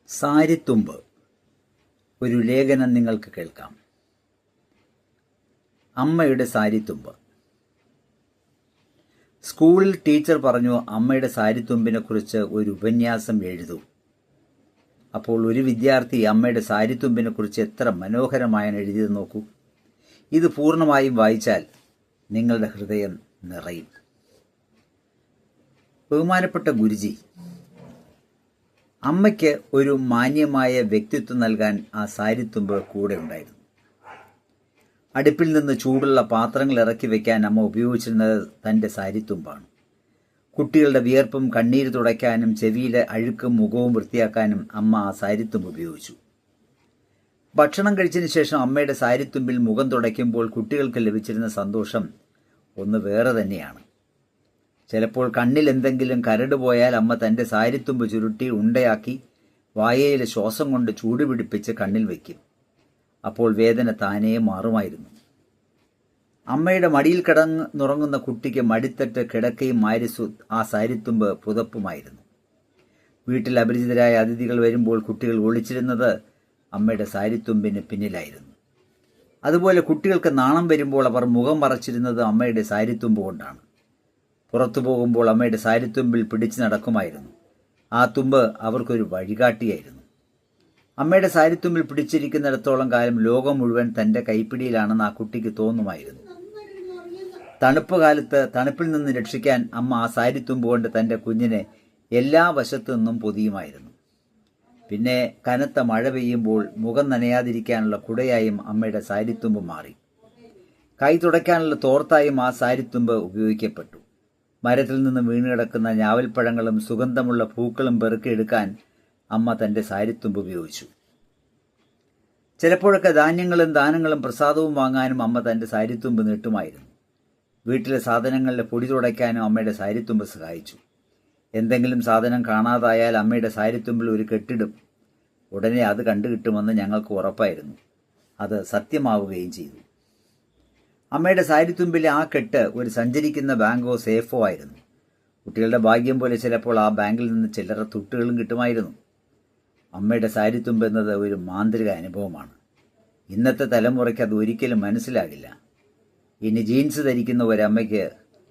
സാരിത്തുമ്പ് ഒരു ലേഖനം നിങ്ങൾക്ക് കേൾക്കാം. അമ്മയുടെ സാരിത്തുമ്പ്. സ്കൂളിൽ ടീച്ചർ പറഞ്ഞു, അമ്മയുടെ സാരിത്തുമ്പിനെക്കുറിച്ച് ഒരു ഉപന്യാസം എഴുതൂ. അപ്പോൾ ഒരു വിദ്യാർത്ഥി അമ്മയുടെ സാരിത്തുമ്പിനെക്കുറിച്ച് എത്ര മനോഹരമായാണ് എഴുതിയത് നോക്കൂ. ഇത് പൂർണ്ണമായും വായിച്ചാൽ നിങ്ങളുടെ ഹൃദയം നിറയും. ബഹുമാനപ്പെട്ട ഗുരുജി, അമ്മയ്ക്ക് ഒരു മാന്യമായ വ്യക്തിത്വം നൽകാൻ ആ സാരിത്തുമ്പ് കൂടെ ഉണ്ടായിരുന്നു. അടുപ്പിൽ നിന്ന് ചൂടുള്ള പാത്രങ്ങൾ ഇറക്കി വയ്ക്കാൻ അമ്മ ഉപയോഗിച്ചിരുന്നത് തൻ്റെ സാരിത്തുമ്പാണ്. കുട്ടികളുടെ വിയർപ്പും കണ്ണീര് തുടയ്ക്കാനും ചെവിയിലെ അഴുക്കും മുഖവും വൃത്തിയാക്കാനും അമ്മ ആ സാരിത്തുമ്പ് ഉപയോഗിച്ചു. ഭക്ഷണം കഴിച്ചതിന് ശേഷം അമ്മയുടെ സാരിത്തുമ്പിൽ മുഖം തുടയ്ക്കുമ്പോൾ കുട്ടികൾക്ക് ലഭിച്ചിരുന്ന സന്തോഷം ഒന്ന് വേറെ തന്നെയാണ്. ചിലപ്പോൾ കണ്ണിൽ എന്തെങ്കിലും കരട് പോയാൽ അമ്മ തൻ്റെ സാരിത്തുമ്പ് ചുരുട്ടി ഉണ്ടയാക്കി വായയിലെ ശ്വാസം കൊണ്ട് ചൂട് പിടിപ്പിച്ച് കണ്ണിൽ വയ്ക്കും. അപ്പോൾ വേദന താനേ മാറുമായിരുന്നു. അമ്മയുടെ മടിയിൽ കിടന്നുറങ്ങുന്ന കുട്ടിക്ക് മടിത്തട്ട് കിടക്കയും ആ സാരിത്തുമ്പ് പുതപ്പുമായിരുന്നു. വീട്ടിൽ അപരിചിതരായ അതിഥികൾ വരുമ്പോൾ കുട്ടികൾ ഒളിച്ചിരുന്നത് അമ്മയുടെ സാരിത്തുമ്പിന് പിന്നിലായിരുന്നു. അതുപോലെ കുട്ടികൾക്ക് നാണം വരുമ്പോൾ അവർ മുഖം മറച്ചിരുന്നത് അമ്മയുടെ സാരിത്തുമ്പ് കൊണ്ടാണ്. പുറത്തു പോകുമ്പോൾ അമ്മയുടെ സാരിത്തുമ്പിൽ പിടിച്ചു നടക്കുമായിരുന്നു. ആ തുമ്പ് അവർക്കൊരു വഴികാട്ടിയായിരുന്നു. അമ്മയുടെ സാരിത്തുമ്പിൽ പിടിച്ചിരിക്കുന്നിടത്തോളം കാലം ലോകം മുഴുവൻ തൻ്റെ കൈപ്പിടിയിലാണെന്ന് ആ കുട്ടിക്ക് തോന്നുമായിരുന്നു. തണുപ്പ് കാലത്ത് തണുപ്പിൽ നിന്ന് രക്ഷിക്കാൻ അമ്മ ആ സാരിത്തുമ്പ് കൊണ്ട് തൻ്റെ കുഞ്ഞിനെ എല്ലാ വശത്തു നിന്നും പൊതിയുമായിരുന്നു. പിന്നെ കനത്ത മഴ പെയ്യുമ്പോൾ മുഖം നനയാതിരിക്കാനുള്ള കുടയായും അമ്മയുടെ സാരിത്തുമ്പ് മാറി. കൈ തുടയ്ക്കാനുള്ള തോർത്തായും ആ സാരിത്തുമ്പ് ഉപയോഗിക്കപ്പെട്ടു. മരത്തിൽ നിന്ന് വീണുകിടക്കുന്ന ഞാവൽപ്പഴങ്ങളും സുഗന്ധമുള്ള പൂക്കളും പെറുക്കിയെടുക്കാൻ അമ്മ തൻ്റെ സാരിത്തുമ്പ് ഉപയോഗിച്ചു. ചിലപ്പോഴൊക്കെ ധാന്യങ്ങളും ദാനങ്ങളും പ്രസാദവും വാങ്ങാനും അമ്മ തൻ്റെ സാരിത്തുമ്പ് നീട്ടുമായിരുന്നു. വീട്ടിലെ സാധനങ്ങളുടെ പൊടി തുടയ്ക്കാനും അമ്മയുടെ സാരിത്തുമ്പ് സഹായിച്ചു. എന്തെങ്കിലും സാധനം കാണാതായാൽ അമ്മയുടെ സാരിത്തുമ്പിൽ ഒരു കെട്ടിടും. ഉടനെ അത് കണ്ടുകിട്ടുമെന്ന് ഞങ്ങൾക്ക് ഉറപ്പായിരുന്നു. അത് സത്യമാവുകയും ചെയ്തു. അമ്മയുടെ സാരിത്തുമ്പിലെ ആ കെട്ട് ഒരു സഞ്ചരിക്കുന്ന ബാങ്കോ സേഫോ ആയിരുന്നു. കുട്ടികളുടെ ഭാഗ്യം പോലെ ചിലപ്പോൾ ആ ബാങ്കിൽ നിന്ന് ചില്ലറ തുട്ടുകളും കിട്ടുമായിരുന്നു. അമ്മയുടെ സാരിത്തുമ്പ് എന്നത് ഒരു മാന്ത്രിക അനുഭവമാണ്. ഇന്നത്തെ തലമുറയ്ക്ക് അത് ഒരിക്കലും മനസ്സിലാകില്ല. ഇനി ജീൻസ് ധരിക്കുന്ന ഒരമ്മയ്ക്ക്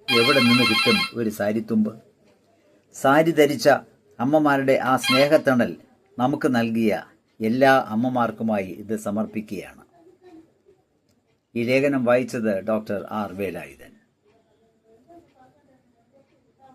എവിടെ നിന്ന് കിട്ടും ഒരു സാരിത്തുമ്പ്? സാരി ധരിച്ച അമ്മമാരുടെ ആ സ്നേഹത്തണൽ നമുക്ക് നൽകിയ എല്ലാ അമ്മമാർക്കുമായി ഇത് സമർപ്പിക്കുകയാണ്. ഈ ലേഖനം വായിച്ചത് ഡോക്ടർ ആർ വേലായുധൻ.